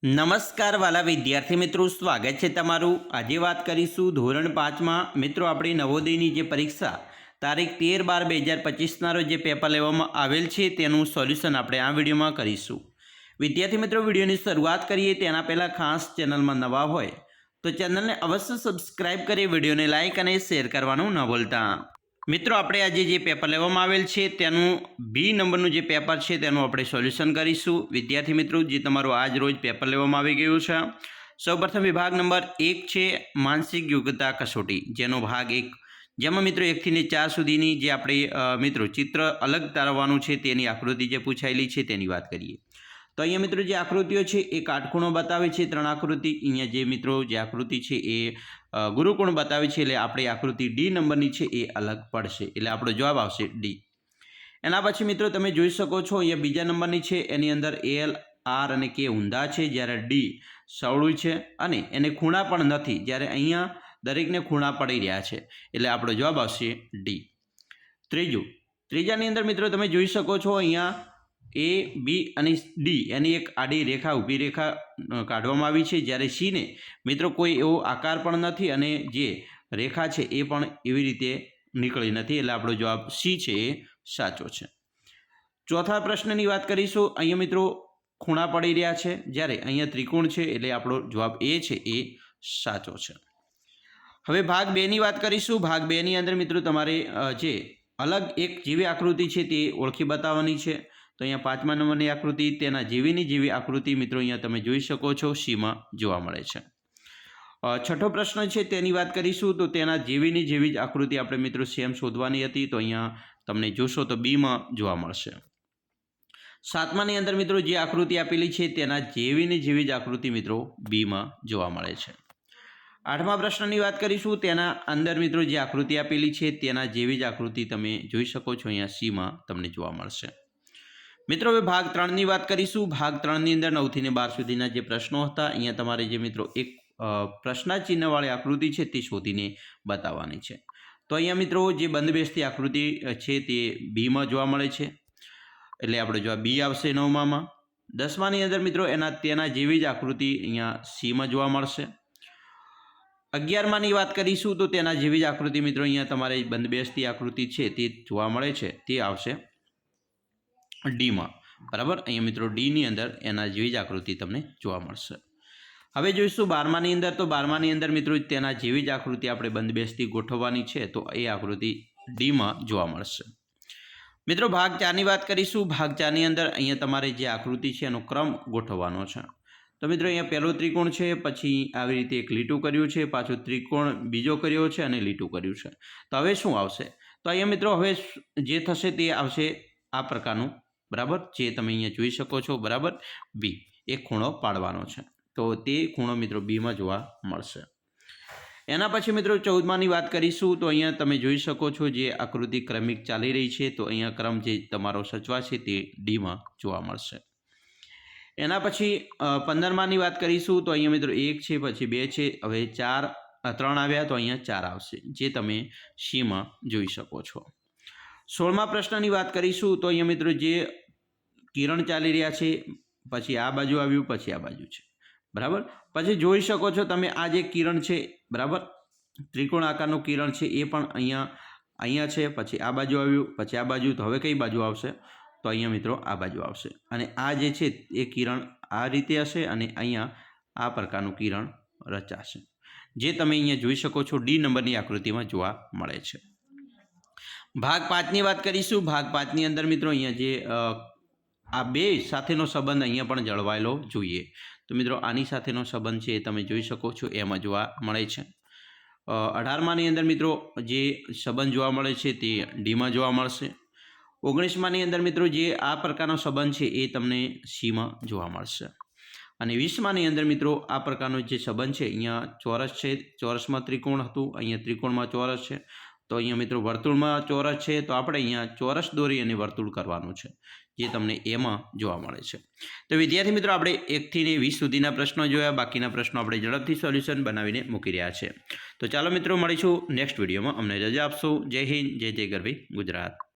નમસ્કાર વાલા વિદ્યાર્થી મિત્રો, સ્વાગત છે તમારું। આજે વાત કરીશું ધોરણ 5માં મિત્રો આપણી નવોદયની જે પરીક્ષા તારીખ 13/12/2025ના રોજ જે પેપર લેવામાં આવેલ છે તેનું સોલ્યુશન આપણે આ વિડીયોમાં કરીશું। વિદ્યાર્થી મિત્રો, વિડીયોની શરૂઆત કરીએ તેના પહેલાં ખાસ ચેનલમાં નવા હોય તો ચેનલને અવશ્ય સબસ્ક્રાઇબ કરી વિડીયોને લાઇક અને શેર કરવાનું ન ભૂલતા। મિત્રો, આપણે આજે જે પેપર લેવામાં આવેલ છે તેનું બી નંબરનું જે પેપર છે તેનું આપણે સોલ્યુશન કરીશું। વિદ્યાર્થી મિત્રો, જે તમારું આજ રોજ પેપર લેવામાં આવી ગયું છે, સૌપ્રથમ વિભાગ નંબર 1 છે માનસિક યોગ્યતા કસોટી, જેનો ભાગ 1, જેમાં મિત્રો 1 થી 4 સુધીની જે આપણે મિત્રો ચિત્ર અલગ તારવવાનું છે તેની આકૃતિ જે પૂછાયેલી છે તેની વાત કરીએ તો અહીંયા મિત્રો જે આકૃતિઓ છે એ કાટખૂણો બતાવે છે, 3 આકૃતિ। અહીંયા જે મિત્રો જે આકૃતિ છે એ ગુરુકોણ બતાવે છે, એટલે આપણે આકૃતિ ડી નંબરની છે એ અલગ પડશે, એટલે આપણો જવાબ આવશે ડી। એના પછી મિત્રો તમે જોઈ શકો છો અહીંયા બીજા નંબરની છે, એની અંદર એલ, આર અને કે ઊંધા છે, જ્યારે ડી સવળું છે અને એને ખૂણા પણ નથી, જ્યારે અહીંયા દરેકને ખૂણા પડી રહ્યા છે, એટલે આપણો જવાબ આવશે ડી। ત્રીજાની અંદર મિત્રો તમે જોઈ શકો છો અહીંયા એ, બી અને ડી એની એક આડી રેખા, ઊભી રેખા કાઢવામાં આવી છે, જ્યારે સીને મિત્રો કોઈ એવો આકાર પણ નથી અને જે રેખા છે એ પણ એવી રીતે નીકળી નથી, એટલે આપણો જવાબ સી છે એ સાચો છે। ચોથા પ્રશ્નની વાત કરીશું। અહીંયા મિત્રો ખૂણા પડી રહ્યા છે, જ્યારે અહીંયા ત્રિકોણ છે, એટલે આપણો જવાબ એ છે એ સાચો છે। હવે ભાગ 2ની વાત કરીશું। ભાગ 2ની અંદર મિત્રો તમારે જે અલગ એક જેવી આકૃતિ છે તે ઓળખી બતાવવાની છે। તો અહીંયા 5મા નંબરની આકૃતિ, તેના જેવીની જેવી આકૃતિ મિત્રો અહીંયા તમે જોઈ શકો છો સીમાં જોવા મળે છે। છઠ્ઠો પ્રશ્ન છે તેની વાત કરીશું। તો તેના જેવીની જેવી જ આકૃતિ આપણે મિત્રો સેમ શોધવાની હતી, તો અહીંયા તમને જોશો તો બીમાં જોવા મળશે। 7માની અંદર મિત્રો જે આકૃતિ આપેલી છે તેના જેવીની જેવી જ આકૃતિ મિત્રો બીમાં જોવા મળે છે। 8મા પ્રશ્નની વાત કરીશું। તેના અંદર મિત્રો જે આકૃતિ આપેલી છે તેના જેવી જ આકૃતિ તમે જોઈ શકો છો અહીંયા સીમાં તમને જોવા મળશે। મિત્રો હવે ભાગ 3ની વાત કરીશું। ભાગ 3ની અંદર 9 થી 12 સુધીના જે પ્રશ્નો હતા, અહીંયા તમારે જે મિત્રો એક પ્રશ્નાચિહ્નવાળી આકૃતિ છે તે શોધીને બતાવવાની છે। તો અહીંયા મિત્રો જે બંધબેસતી આકૃતિ છે તે બીમાં જોવા મળે છે, એટલે આપણો જવાબ બી આવશે 9મામાં। 10માની અંદર મિત્રો તેના જેવી જ આકૃતિ અહીંયા સીમાં જોવા મળશે। 11માની વાત કરીશું તો તેના જેવી જ આકૃતિ મિત્રો અહીંયા તમારે બંધબેસતી આકૃતિ છે તે જોવા મળે છે, તે આવશે ડીમાં, બરાબર। અહીંયા મિત્રો ડીની અંદર એના જેવી જ આકૃતિ તમને જોવા મળશે। હવે જોઈશું 12માની અંદર। તો 12માની અંદર મિત્રો તેના જેવી જ આકૃતિ આપણે બંધબેસતી ગોઠવવાની છે, તો એ આકૃતિ ડીમાં જોવા મળશે। મિત્રો ભાગ 4ની વાત કરીશું। ભાગ 4ની અંદર અહીંયા તમારે જે આકૃતિ છે એનો ક્રમ ગોઠવવાનો છે। તો મિત્રો અહીંયા પહેલો ત્રિકોણ છે, પછી આવી રીતે એક લીટું કર્યું છે, પાછું ત્રિકોણ બીજો કર્યો છે અને લીટું કર્યું છે। તો હવે શું આવશે? તો અહીંયા મિત્રો હવે જે થશે તે આવશે આ પ્રકારનું, બરાબર, જે તમે અહીંયા જોઈ શકો છો, બરાબર, બી એક ખૂણો પાડવાનો છે, તો તે ખૂણો મિત્રો બીમાં જોવા મળશે। એના પછી મિત્રો 14માની વાત કરીશું। તો અહીંયા તમે જોઈ શકો છો જે આકૃતિ ક્રમિક ચાલી રહી છે, તો અહીંયા ક્રમ જે તમારો સચવા છે તે ડીમાં જોવા મળશે। એના પછી 15માની વાત કરીશું। તો અહીંયા મિત્રો 1 છે, પછી 2 છે, હવે 3 આવ્યા, તો અહીંયા 4 આવશે, જે તમે સીમાં જોઈ શકો છો। 16મા પ્રશ્નની વાત કરીશું। તો અહીંયા મિત્રો જે કિરણ ચાલી રહ્યા છે, પછી આ બાજુ આવ્યું, પછી આ બાજુ છે, બરાબર। પછી જોઈ શકો છો તમે આ જે કિરણ છે, બરાબર, ત્રિકોણ આકારનું કિરણ છે એ પણ અહીંયા છે, પછી આ બાજુ આવ્યું, પછી આ બાજુ, તો હવે કઈ બાજુ આવશે? તો અહીંયા મિત્રો આ બાજુ આવશે, અને આ જે છે એ કિરણ આ રીતે હશે અને અહીંયા આ પ્રકારનું કિરણ રચાશે, જે તમે અહીંયા જોઈ શકો છો ડી નંબરની આકૃતિમાં જોવા મળે છે। ભાગ 5ની વાત કરીશું। ભાગ 5ની અંદર મિત્રો અહીંયા જે આ બે સાથેનો સંબંધ અહીંયા પણ જળવાયેલો જોઈએ, તો મિત્રો આની સાથેનો સંબંધ છે એ તમે જોઈ શકો છો એમાં જોવા મળે છે। 18માની અંદર મિત્રો જે સંબંધ જોવા મળે છે તે ડીમાં જોવા મળશે। 19માની અંદર મિત્રો જે આ પ્રકારનો સંબંધ છે એ તમને સીમાં જોવા મળશે। અને 20માની અંદર મિત્રો આ પ્રકારનો જે સંબંધ છે, અહીંયા ચોરસ છે, ચોરસમાં ત્રિકોણ હતું, અહીંયા ત્રિકોણમાં ચોરસ છે, તો અહીંયા મિત્રો વર્તુળમાં ચોરસ છે, તો આપણે અહીંયા ચોરસ દોરી અને વર્તુળ કરવાનું છે, જે તમને એમાં જોવા મળે છે। તો વિદ્યાર્થી મિત્રો આપણે 1 થી 20 સુધીના પ્રશ્નો જોયા, બાકીના પ્રશ્નો આપણે ઝડપથી સોલ્યુશન બનાવીને મૂકી રહ્યા છે। તો ચાલો મિત્રો મળીશું નેક્સ્ટ વિડીયોમાં, અમને રજા આપશો। જય હિન્દ, જય જય ગરવી ગુજરાત।